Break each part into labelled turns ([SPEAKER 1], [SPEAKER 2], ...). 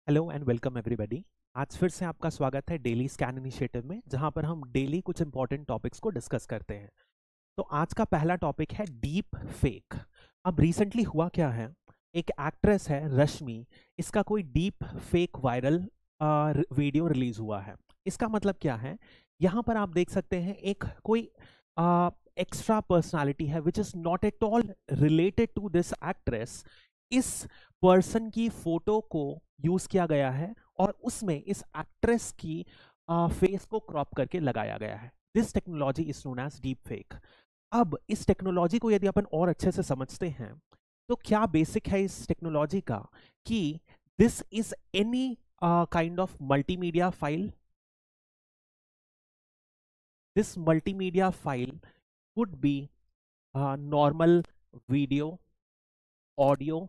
[SPEAKER 1] Hello and welcome everybody. आज फिर से आपका स्वागत है डेली स्कैन इनिशिएटिव में, जहां पर हम डेली कुछ इंपॉर्टेंट टॉपिक्स को डिस्कस करते हैं। तो आज का पहला टॉपिक है डीप फेक। अब रिसेंटली हुआ क्या है, एक एक्ट्रेस है रश्मि, इसका कोई deep fake viral video release हुआ है। इसका मतलब क्या है, यहाँ पर आप देख सकते हैं एक कोई एक्स्ट्रा पर्सनालिटी है which is not at all related to this actress. इस पर्सन की फोटो को यूज किया गया है और उसमें इस एक्ट्रेस की फेस को क्रॉप करके लगाया गया है। This technology is known as deep fake. अब इस टेक्नोलॉजी को यदि अपन और अच्छे से समझते हैं तो क्या बेसिक है इस टेक्नोलॉजी का कि this is any kind of multimedia file. This multimedia file would be normal video, audio,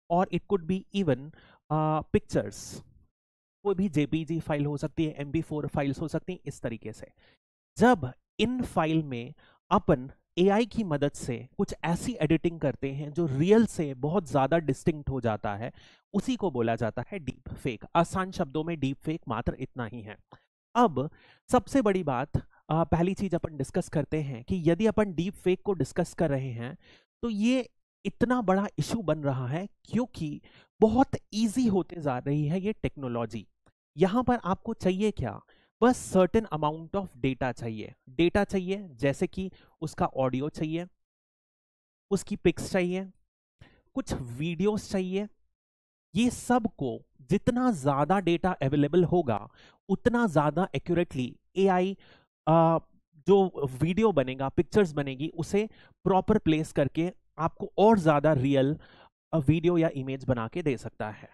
[SPEAKER 1] or it could be even pictures। कोई भी JPG फाइल हो सकती है, MP4 फाइल्स हो सकती हैं। इस तरीके से जब इन फाइल में अपन AI की मदद से कुछ ऐसी एडिटिंग करते हैं जो रियल से बहुत ज्यादा डिस्टिंक्ट हो जाता है, उसी को बोला जाता है डीप फेक। आसान शब्दों में डीप फेक मात्र इतना ही है। अब सबसे बड़ी बात, पहली चीज अपन डिस्कस करते हैं कि यदि अपन डीप फेक को डिस्कस कर रहे हैं तो ये इतना बड़ा इशू बन रहा है क्योंकि बहुत इजी होते जा रही है ये टेक्नोलॉजी। यहां पर आपको चाहिए क्या, बस सर्टेन अमाउंट ऑफ डेटा चाहिए। डेटा चाहिए जैसे कि उसका ऑडियो चाहिए, उसकी पिक्स चाहिए, कुछ वीडियोस चाहिए। ये सब को जितना ज्यादा अवेलेबल अवेलेबल होगा उतना ज्यादा एक्यूरेटली AI जो वीडियो बनेगा, पिक्चर्स बनेगी, उसे प्रॉपर प्लेस करके आपको और ज्यादा रियल वीडियो या इमेज बना के दे सकता है।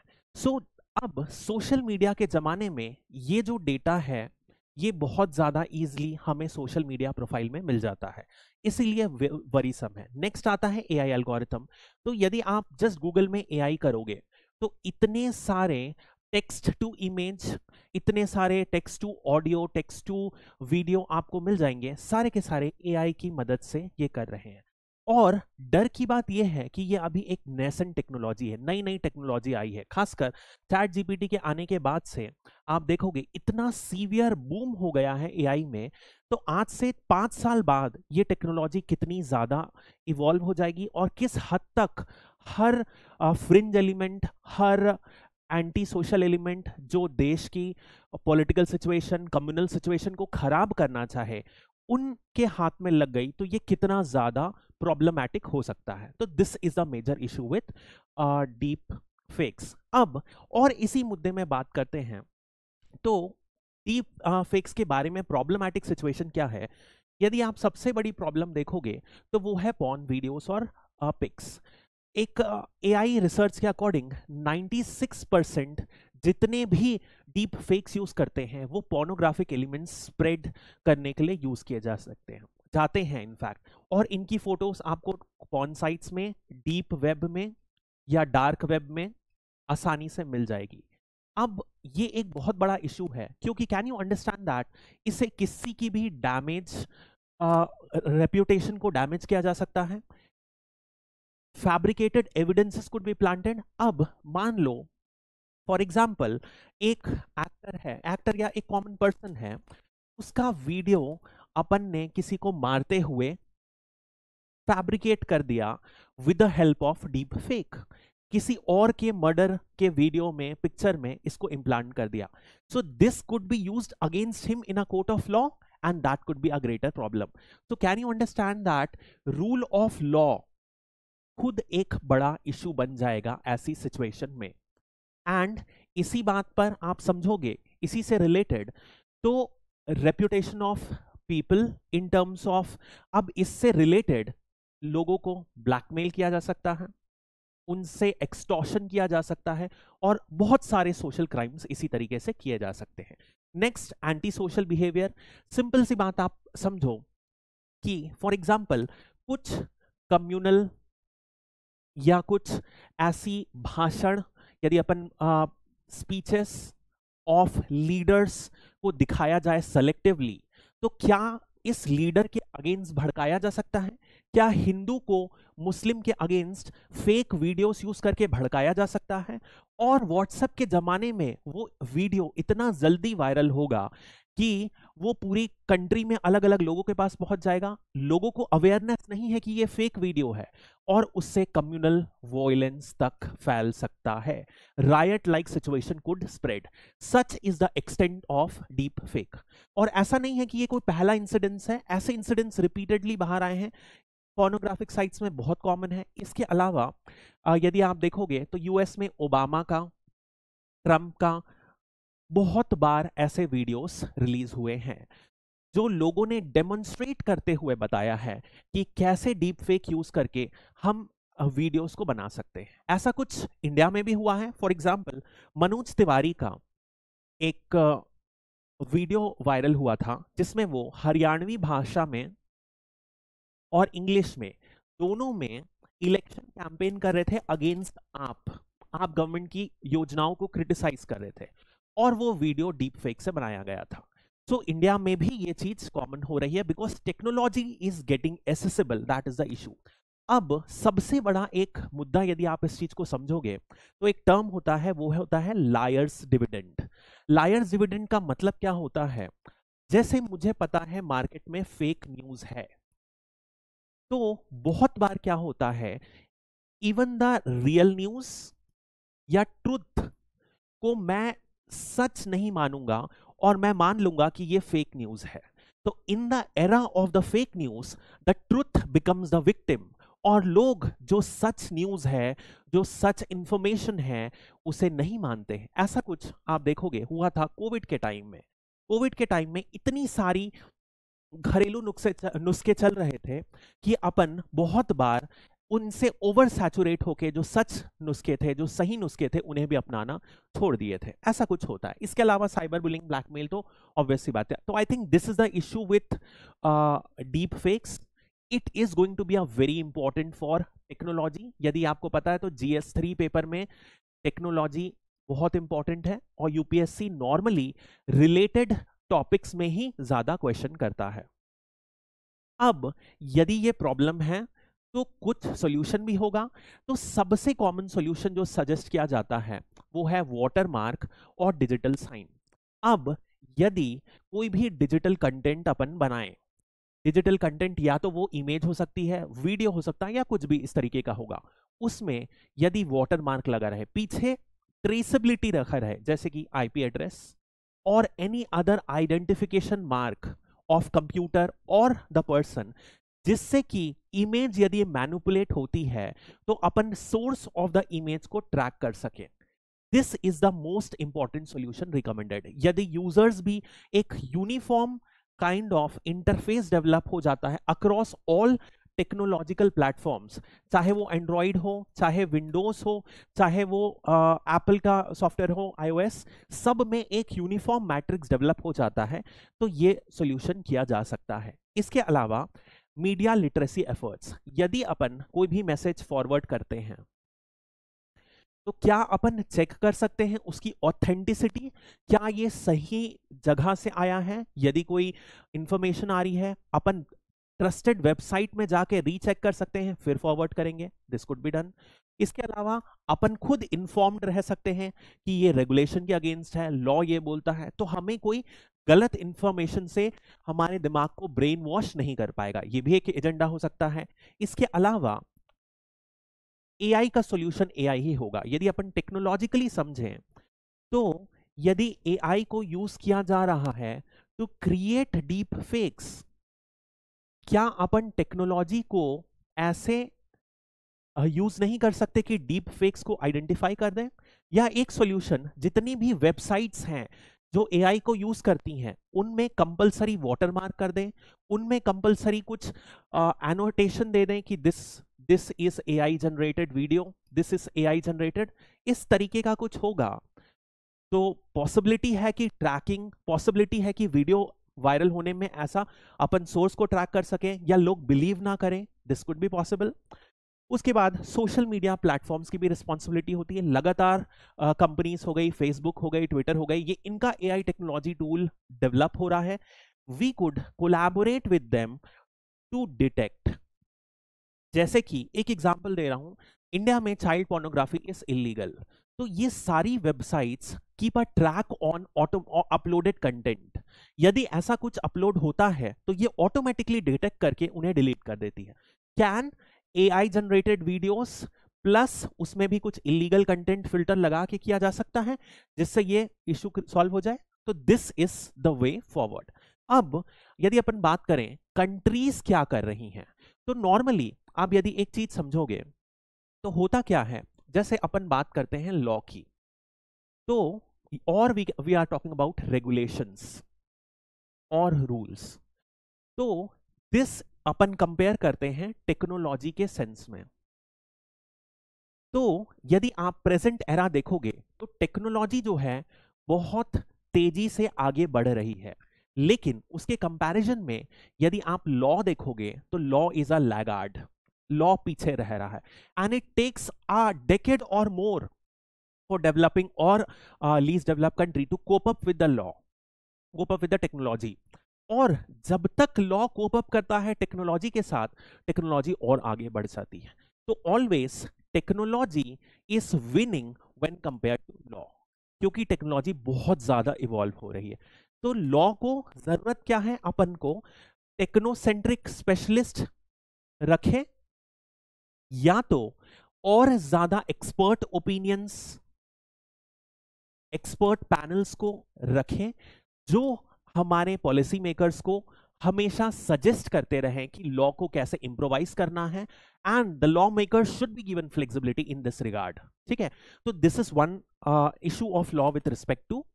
[SPEAKER 1] अब सोशल मीडिया के जमाने में ये जो डेटा है ये बहुत ज्यादा इजीली हमें सोशल मीडिया प्रोफाइल में मिल जाता है, इसीलिए वरीसम है। नेक्स्ट आता है AI एल्गोरिथम। तो यदि आप जस्ट गूगल में AI करोगे तो इतने सारे टेक्स्ट टू इमेज, इतने सारे text to audio, text to video आपको मिल जाएंगे। सारे के सारे AI की मदद से ये कर रहे हैं। और डर की बात यह है कि ये अभी एक नेसेंट टेक्नोलॉजी है, नई नई टेक्नोलॉजी आई है। खासकर चैट जीपीटी के आने के बाद से आप देखोगे इतना सीवियर बूम हो गया है AI में। तो आज से 5 साल बाद ये टेक्नोलॉजी कितनी ज्यादा इवॉल्व हो जाएगी और किस हद तक हर फ्रिंज एलिमेंट, हर एंटी सोशल एलिमेंट जो देश की पॉलिटिकल सिचुएशन, कम्युनल सिचुएशन को खराब करना चाहे, उनके हाथ में लग गई तो ये कितना ज्यादा प्रॉब्लमैटिक हो सकता है। तो this is the major issue with deep fakes. अब और इसी मुद्दे में बात करते हैं तो डीप फेक्स के बारे में प्रॉब्लमैटिक सिचुएशन क्या है। यदि आप सबसे बड़ी प्रॉब्लम देखोगे तो वो है पॉर्न वीडियोस और पिक्स। एक AI रिसर्च के अकॉर्डिंग 96% जितने भी डीप फेक्स यूज करते हैं वो पोर्नोग्राफिक एलिमेंट्स स्प्रेड करने के लिए यूज किए जाते हैं इनफैक्ट। और इनकी फोटोज आपको पॉर्न साइट्स में, डीप वेब में या डार्क वेब में आसानी से मिल जाएगी। अब ये एक बहुत बड़ा इशू है क्योंकि कैन यू अंडरस्टैंड दैट इससे किसी की भी डैमेज, रेप्यूटेशन को डैमेज किया जा सकता है। Fabricated evidences could be planted. अब मान लो फॉर एग्जाम्पल एक एक्टर है, एक्टर या एक कॉमन पर्सन है, उसका वीडियो अपन ने किसी को मारते हुए फैब्रिकेट कर दिया with the help of deep fake. किसी और के मर्डर के वीडियो में, पिक्चर में इसको इम्प्लांट कर दिया। So this could be used against him in a court of law and that could be a greater problem. So can you understand that rule of law खुद एक बड़ा issue बन जाएगा ऐसी सिचुएशन में। एंड इसी बात पर आप समझोगे, इसी से रिलेटेड, तो reputation of people in terms of, अब इससे रिलेटेड लोगों को ब्लैकमेल किया जा सकता है, उनसे एक्सटॉर्शन किया जा सकता है और बहुत सारे सोशल क्राइम्स इसी तरीके से किए जा सकते हैं। Next, anti social behaviour. Simple सी बात आप समझो कि फॉर एग्जाम्पल कुछ कम्युनल या कुछ ऐसी भाषण, यदि अपन स्पीचेस ऑफ लीडर्स को दिखाया जाए सेलेक्टिवली, तो क्या इस लीडर के अगेंस्ट भड़काया जा सकता है? क्या हिंदू को मुस्लिम के अगेंस्ट फेक वीडियोस यूज करके भड़काया जा सकता है? और व्हाट्सएप के जमाने में वो वीडियो इतना जल्दी वायरल होगा कि वो पूरी कंट्री में अलग अलग लोगों के पास पहुंच जाएगा, लोगों को अवेयरनेस नहीं है कि ये फेक वीडियो है, और उससे कम्युनल वॉयलेंस तक फैल सकता है। Riot like situation could spread, such is the extent of deep fake. और ऐसा नहीं है कि ये कोई पहला इंसिडेंस है, ऐसे इंसिडेंट्स रिपीटेडली बाहर आए हैं, पोर्नोग्राफिक साइट्स में बहुत कॉमन है। इसके अलावा यदि आप देखोगे तो यूएस में ओबामा का, ट्रंप का बहुत बार ऐसे वीडियोस रिलीज हुए हैं जो लोगों ने डेमोन्स्ट्रेट करते हुए बताया है कि कैसे डीप फेक यूज करके हम वीडियोस को बना सकते हैं। ऐसा कुछ इंडिया में भी हुआ है। फॉर एग्जांपल, मनोज तिवारी का एक वीडियो वायरल हुआ था जिसमें वो हरियाणवी भाषा में और इंग्लिश में दोनों में इलेक्शन कैंपेन कर रहे थे अगेंस्ट आप गवर्नमेंट की योजनाओं को क्रिटिसाइज कर रहे थे, और वो वीडियो डीप फेक से बनाया गया था। सो इंडिया में भी ये चीज कॉमन हो रही है because technology is getting accessible, that is the issue. अब सबसे बड़ा एक मुद्दा, यदि आप इस चीज को समझोगे तो एक टर्म होता है, वो होता है लायर्स डिविडेंड। लायर्स डिविडेंड का मतलब क्या होता है? जैसे मुझे पता है मार्केट में फेक न्यूज है, तो बहुत बार क्या होता है, इवन द रियल न्यूज या ट्रुथ को मैं सच नहीं मानूंगा और मैं मान लूंगा कि ये फेक न्यूज है। तो in the era of the fake news the truth becomes the victim, और लोग जो सच न्यूज है, जो सच इंफॉर्मेशन है, उसे नहीं मानते हैं। ऐसा कुछ आप देखोगे हुआ था कोविड के टाइम में। कोविड के टाइम में इतनी सारी घरेलू नुस्खे चल रहे थे कि अपन बहुत बार उनसे ओवर सैचुरेट होके जो सच नुस्खे थे, जो सही नुस्खे थे, उन्हें भी अपनाना छोड़ दिए थे। ऐसा कुछ होता है। इसके अलावा साइबर बुलिंग, ब्लैकमेल तो ऑब्वियस सी बात है। तो I think this is the issue with deep fakes. It is going to be a very important for technology. यदि आपको पता है तो GS3 पेपर में टेक्नोलॉजी बहुत इंपॉर्टेंट है, और यूपीएससी नॉर्मली रिलेटेड टॉपिक्स में ही ज्यादा क्वेश्चन करता है। अब यदि ये प्रॉब्लम है तो कुछ सॉल्यूशन भी होगा। तो सबसे कॉमन सॉल्यूशन जो सजेस्ट किया जाता है वो है वाटरमार्क और डिजिटल साइन। अब यदि कोई भी डिजिटल कंटेंट अपन बनाए, डिजिटल कंटेंट या तो वो इमेज हो सकती है, वीडियो हो सकता है, या कुछ भी इस तरीके का होगा, उसमें यदि वाटरमार्क लगा रहे, पीछे ट्रेसेबिलिटी रखा रहे, जैसे कि आईपी एड्रेस और any other identification mark of computer और द पर्सन, जिससे कि इमेज यदि मैनिपुलेट होती है तो अपन सोर्स ऑफ द इमेज को ट्रैक कर सके। This is the most important solution recommended. यदि यूजर्स भी एक uniform kind of interface develop हो जाता है अक्रॉस ऑल टेक्नोलॉजिकल प्लेटफॉर्म्स, चाहे वो एंड्रॉइड हो, चाहे विंडोज हो, चाहे वो एप्पल का सॉफ्टवेयर हो, iOS, सब में एक यूनिफॉर्म मैट्रिक्स डेवलप हो जाता है, तो ये सॉल्यूशन किया जा सकता है। इसके अलावा मीडिया लिटरेसी एफर्ट्स, यदि अपन कोई भी मैसेज फॉरवर्ड करते हैं तो क्या अपन चेक कर सकते हैं उसकी ऑथेंटिसिटी, क्या ये सही जगह से आया है? यदि कोई इंफॉर्मेशन आ रही है, अपन ट्रस्टेड वेबसाइट में जाके रीचेक कर सकते हैं, फिर फॉरवर्ड करेंगे। This could be done. इसके अलावा अपन खुद इंफॉर्म्ड रह सकते हैं कि ये रेगुलेशन के अगेंस्ट है, लॉ ये बोलता है, तो हमें कोई गलत इंफॉर्मेशन से हमारे दिमाग को ब्रेन वॉश नहीं कर पाएगा। ये भी एक एजेंडा हो सकता है। इसके अलावा एआई का सॉल्यूशन एआई ही होगा। यदि अपन टेक्नोलॉजिकली समझें तो यदि एआई को यूज किया जा रहा है टू क्रिएट डीप फेक्स, क्या अपन टेक्नोलॉजी को ऐसे यूज नहीं कर सकते कि डीप फेक्स को आइडेंटिफाई कर दें? या एक सॉल्यूशन, जितनी भी वेबसाइट्स हैं जो एआई को यूज करती हैं उनमें कंपलसरी वाटरमार्क कर दें, उनमें कंपलसरी कुछ एनोटेशन दे दें कि this is AI generated video, this is AI generated, इस तरीके का कुछ होगा तो पॉसिबिलिटी है कि ट्रैकिंग, पॉसिबिलिटी है कि वीडियो वायरल होने में ऐसा अपन सोर्स को ट्रैक कर सकें या लोग बिलीव ना करें। This could be possible. उसके बाद सोशल मीडिया प्लेटफॉर्म्स की भी रिस्पॉन्सिबिलिटी होती है। लगातार कंपनीज हो गई, फेसबुक हो गई, ट्विटर हो गई, ये इनका एआई टेक्नोलॉजी टूल डेवलप हो रहा है। We could collaborate with them to detect. जैसे कि एक एग्जांपल दे रहा हूं, इंडिया में चाइल्ड पोर्नोग्राफी इज इलीगल, तो ये सारी websites keep a track on auto uploaded content. यदि ऐसा कुछ अपलोड होता है तो ये ऑटोमेटिकली डिटेक्ट करके उन्हें डिलीट कर देती है। Can AI generated videos plus उसमें भी कुछ इलीगल कंटेंट फिल्टर लगा के किया जा सकता है जिससे ये इशू सॉल्व हो जाए। तो this is the way forward. अब यदि अपन बात करें कंट्रीज क्या कर रही हैं, तो नॉर्मली आप यदि एक चीज समझोगे तो होता क्या है, जैसे अपन बात करते हैं लॉ की, तो और we are talking about regulations और रूल्स। तो दिस अपन कंपेयर करते हैं टेक्नोलॉजी के सेंस में। तो यदि आप प्रेजेंट एरा देखोगे तो टेक्नोलॉजी जो है बहुत तेजी से आगे बढ़ रही है, लेकिन उसके कंपैरिजन में यदि आप लॉ देखोगे तो law is a laggard. Law पीछे रह रहा है and it takes a decade और मोर फॉर डेवलपिंग और least develop country to cope up with the law, cope up with the technology. और जब तक लॉ कोप अप करता है टेक्नोलॉजी के साथ, टेक्नोलॉजी और आगे बढ़ जाती है। तो always technology is winning when compare to law, क्योंकि टेक्नोलॉजी बहुत ज्यादा इवॉल्व हो रही है। तो लॉ को जरूरत क्या है, अपन को टेक्नोसेंट्रिक स्पेशलिस्ट रखें या तो और ज्यादा एक्सपर्ट ओपिनियंस, एक्सपर्ट पैनल्स को रखें जो हमारे पॉलिसी मेकर्स को हमेशा सजेस्ट करते रहें कि लॉ को कैसे इंप्रोवाइज करना है, and the law maker should be given flexibility in this regard. ठीक है, तो this is one issue of law with respect to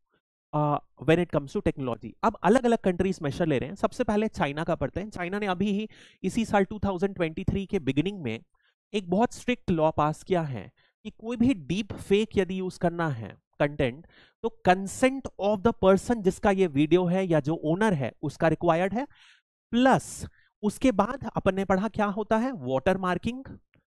[SPEAKER 1] when it comes to technology. अब अलग अलग कंट्रीज मेजर ले रहे हैं। सबसे पहले चाइना का पढ़ते हैं। चाइना ने अभी ही इसी साल 2023 के बिगिनिंग में एक बहुत स्ट्रिक्ट लॉ पास किया है कि कोई भी डीप फेक यदि यूज करना है कंटेंट, तो कंसेंट ऑफ द पर्सन जिसका ये वीडियो है या जो ओनर है उसका रिक्वायर्ड है, प्लस उसके बाद अपन ने पढ़ा क्या होता है, वाटर मार्किंग,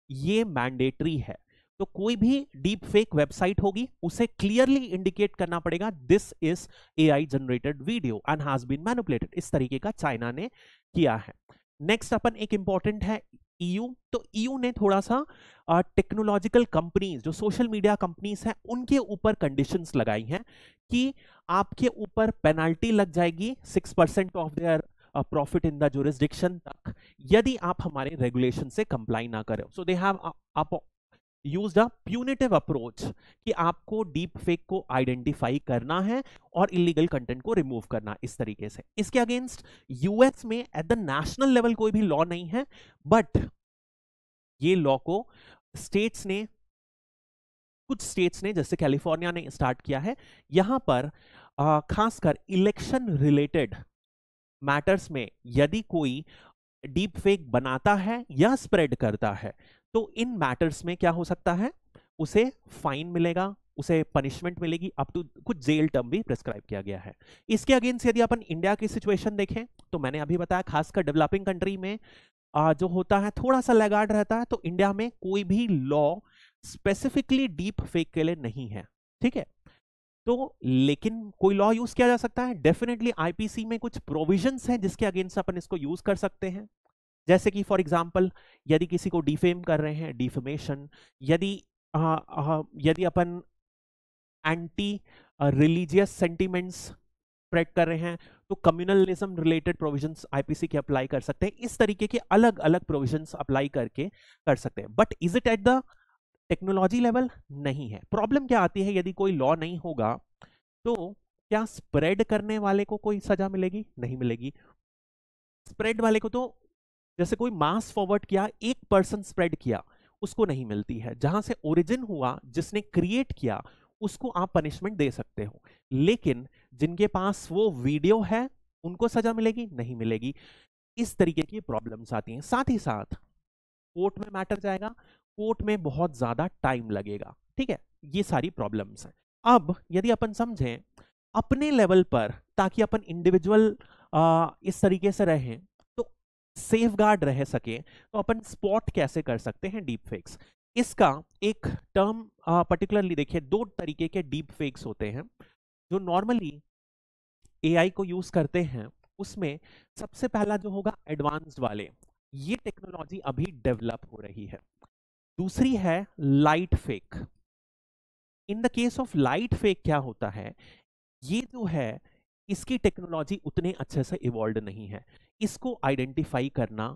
[SPEAKER 1] ये मैंडेटरी है। तो कोई भी डीप फेक वेबसाइट होगी उसे क्लियरली इंडिकेट करना पड़ेगा this is AI generated video and has been manipulated. इस तरीके का चाइना ने किया है। नेक्स्ट अपन एक इंपॉर्टेंट है ईयू। तो ईयू ने थोड़ा सा टेक्नोलॉजिकल कंपनीज, जो सोशल मीडिया कंपनीज हैं, उनके ऊपर कंडीशंस लगाई हैं कि आपके ऊपर पेनाल्टी लग जाएगी 6% of their profit in the jurisdiction तक यदि आप हमारे रेगुलेशन से कंप्लाई ना करें। So they have used a punitive approach कि आपको डीप फेक को आइडेंटिफाई करना है और इलीगल कंटेंट को रिमूव करना इस तरीके से। इसके अगेंस्ट यूएस में एट द नेशनल लेवल कोई भी लॉ नहीं है, बट ये लॉ को स्टेट्स ने, कुछ स्टेट्स ने जैसे कैलिफोर्निया ने स्टार्ट किया है। यहां पर खासकर इलेक्शन रिलेटेड मैटर्स में यदि कोई डीप फेक बनाता है या स्प्रेड करता है तो इन मैटर्स में क्या हो सकता है, उसे फाइन मिलेगा, उसे पनिशमेंट मिलेगी, अप टू कुछ जेल टर्म भी प्रिस्क्राइब किया गया है। इसके अगेंस्ट यदि अपन इंडिया की सिचुएशन देखें तो मैंने अभी बताया खासकर डेवलपिंग कंट्री में जो होता है थोड़ा सा लैगार्ड रहता है। तो इंडिया में कोई भी लॉ स्पेसिफिकली डीप फेक के लिए नहीं है। ठीक है, तो लेकिन कोई लॉ यूज किया जा सकता है। डेफिनेटली आईपीसी में कुछ प्रोविजंस हैं जिसके अगेंस्ट अपन इसको यूज कर सकते हैं, जैसे कि फॉर एग्जांपल यदि किसी को डिफेम कर रहे हैं, डिफेमेशन, यदि अपन एंटी रिलीजियस सेंटिमेंट्स स्प्रेड कर रहे हैं तो कम्युनलिज्म रिलेटेड प्रोविजंस आईपीसी के अप्लाई कर सकते हैं। इस तरीके के अलग अलग प्रोविजंस अप्लाई करके कर सकते हैं। But is it at the technology level? नहीं है। प्रॉब्लम क्या आती है, यदि कोई लॉ नहीं होगा तो क्या स्प्रेड करने वाले को कोई सजा मिलेगी? नहीं मिलेगी। स्प्रेड वाले को तो, जैसे कोई मास फॉरवर्ड किया, एक पर्सन स्प्रेड किया, उसको नहीं मिलती है। जहां से ओरिजिन हुआ, जिसने क्रिएट किया, उसको आप पनिशमेंट दे सकते हो, लेकिन जिनके पास वो वीडियो है उनको सजा मिलेगी? नहीं मिलेगी। इस तरीके की प्रॉब्लम्स आती हैं। साथ ही साथ कोर्ट में मैटर जाएगा, कोर्ट में बहुत ज्यादा टाइम लगेगा। ठीक है, ये सारी प्रॉब्लम्स हैं। अब यदि अपन समझें अपने लेवल पर, ताकि अपन इंडिविजुअल इस तरीके से रहें तो सेफ गार्ड रह सके, तो अपन स्पॉट कैसे कर सकते हैं डीप फेक्स। इसका एक टर्म पर्टिकुलरली देखिए, दो तरीके के डीप फेक्स होते हैं जो नॉर्मली एआई को यूज करते हैं। उसमें सबसे पहला जो होगा एडवांस्ड वाले, ये टेक्नोलॉजी अभी डेवलप हो रही है। दूसरी है light fake. In the case of light fake क्या होता है, ये जो है इसकी टेक्नोलॉजी उतने अच्छे से इवॉल्व नहीं है, इसको आइडेंटिफाई करना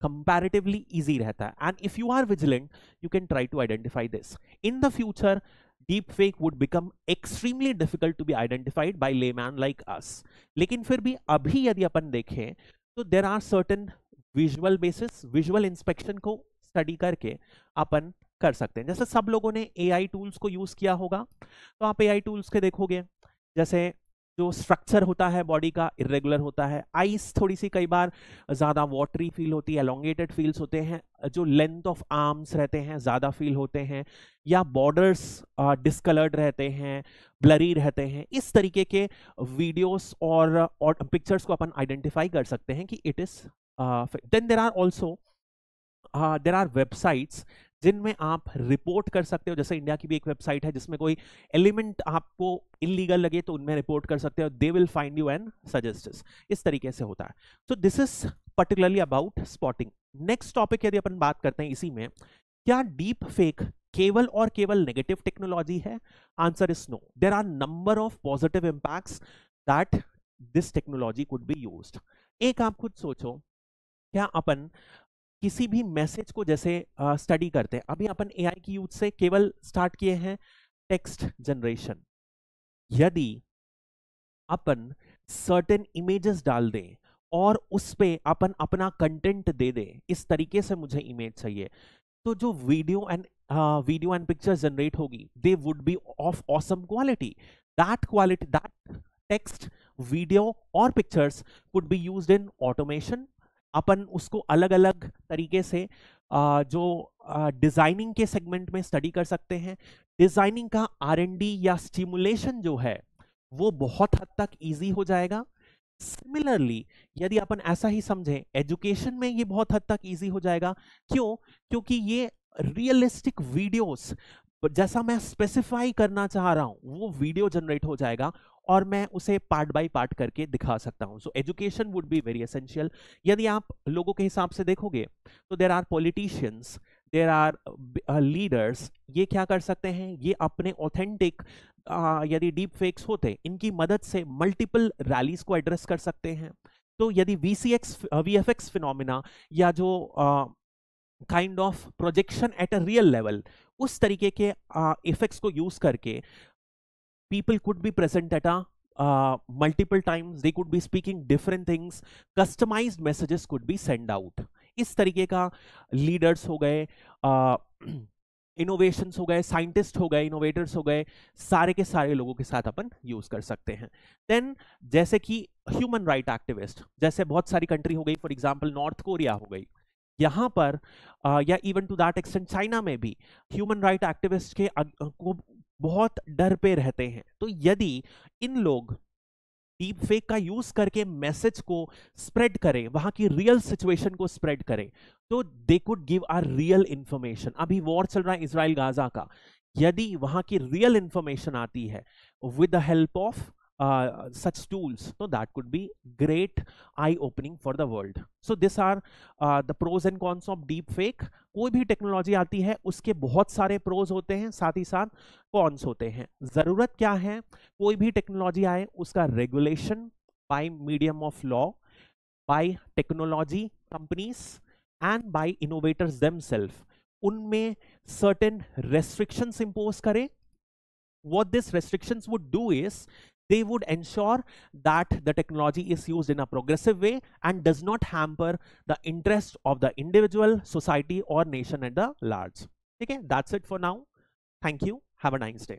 [SPEAKER 1] कंपैरेटिवली इजी रहता है, and if you are vigilant you can try to identify this. In the future deep fake would become extremely difficult to be identified by layman like us. लेकिन फिर भी अभी यदि अपन देखें तो there are certain visual basis, visual inspection को study करके अपन कर सकते हैं. जैसे सब लोगों ने एआई टूल्स को यूज किया होगा, तो आप एआई टूल्स के देखोगे, जैसे जो स्ट्रक्चर होता है बॉडी का इरेगुलर होता है, आईज थोड़ी सी कई बार ज्यादा वाटरी फील होती है, एलोंगेटेड फील्स होते हैं, जो लेंथ ऑफ आर्म्स रहते हैं ज्यादा फील होते हैं, या बॉर्डर्स डिस्कलर्ड रहते हैं, ब्लरी रहते हैं. इस तरीके के वीडियोस और पिक्चर्स को अपन आइडेंटिफाई कर सकते हैं कि it is. Then there are also there are websites जिनमें आप रिपोर्ट कर सकते हो. जैसे इंडिया की भी एक वेबसाइट है जिसमें कोई एलिमेंट आपको इलीगल लगे तो उनमें रिपोर्ट कर सकते हो, they will find you and suggest. इस तरीके से होता है. So this is particularly about spotting. Next topic यदि अपन बात करते हैं इसी में, क्या डीप फेक केवल और केवल नेगेटिव टेक्नोलॉजी है? Answer is no. There are number of positive impacts that this technology could be used. एक आप खुद सोचो, क्या अपन किसी भी मैसेज को जैसे स्टडी करते हैं, अभी अपन एआई की यूज से केवल स्टार्ट किए हैं टेक्स्ट जनरेशन, यदि अपन सर्टेन इमेजेस डाल दें और उस पे अपन अपना कंटेंट दे दें, इस तरीके से मुझे इमेज चाहिए, तो जो वीडियो एंड पिक्चर जनरेट होगी, they would be of awesome quality. That text, video और pictures could be used in automation. अपन उसको अलग अलग तरीके से जो डिजाइनिंग के सेगमेंट में स्टडी कर सकते हैं. डिजाइनिंग का R&D या स्टिमुलेशन जो है वो बहुत हद तक इजी हो जाएगा. सिमिलरली यदि अपन ऐसा ही समझें, एजुकेशन में ये बहुत हद तक इजी हो जाएगा. क्यों? क्योंकि ये रियलिस्टिक वीडियोस, जैसा मैं स्पेसिफाई करना चाह रहा हूं वो वीडियो जनरेट हो जाएगा और मैं उसे पार्ट बाय पार्ट करके दिखा सकता हूं. So education would be very essential. यदि आप लोगों के हिसाब से देखोगे तो there are politicians, there are leaders, ये क्या कर सकते हैं, ये अपने ऑथेंटिक यदि डीप फेक्स होते इनकी मदद से मल्टीपल रैलीज को एड्रेस कर सकते हैं. तो यदि VFX फिनोमिना या जो kind of projection at a real level, उस तरीके के इफेक्ट्स को यूज करके people could be present at multiple times, they could be speaking different things, customized messages could be sent out. इस तरीके का लीडर्स हो गए, इनोवेशंस हो गए, साइंटिस्ट हो गए, इनोवेटर्स हो गए, सारे के सारे लोगों के साथ अपन यूज कर सकते हैं. देन जैसे कि ह्यूमन राइट एक्टिविस्ट, जैसे बहुत सारी कंट्री हो गई, फॉर एग्जांपल नॉर्थ कोरिया हो गई, यहाँ पर या even to that extent China में भी ह्यूमन राइट एक्टिविस्ट के को बहुत डर पे रहते हैं. तो यदि इन लोग डीप फेक का यूज करके मैसेज को स्प्रेड करें, वहां की रियल सिचुएशन को स्प्रेड करें, तो they could give a real information. अभी वॉर चल रहा है इजराइल गाजा का, यदि वहां की रियल इंफॉर्मेशन आती है with the help of such tools, so that could be great eye opening for the world. So these are the pros and cons of deep fake. कोई भी टेक्नोलॉजी आती है उसके बहुत सारे प्रोज होते हैं, साथ ही साथ कॉन्स होते हैं. जरूरत क्या है, कोई भी टेक्नोलॉजी आए उसका regulation by medium of law, by technology companies and by innovators themselves, उनमें सर्टेन रेस्ट्रिक्शंस इंपोज करें. What these restrictions would do is they would ensure that the technology is used in a progressive way and does not hamper the interest of the individual, society or nation at the large. Okay, that's it for now. Thank you. Have a nice day.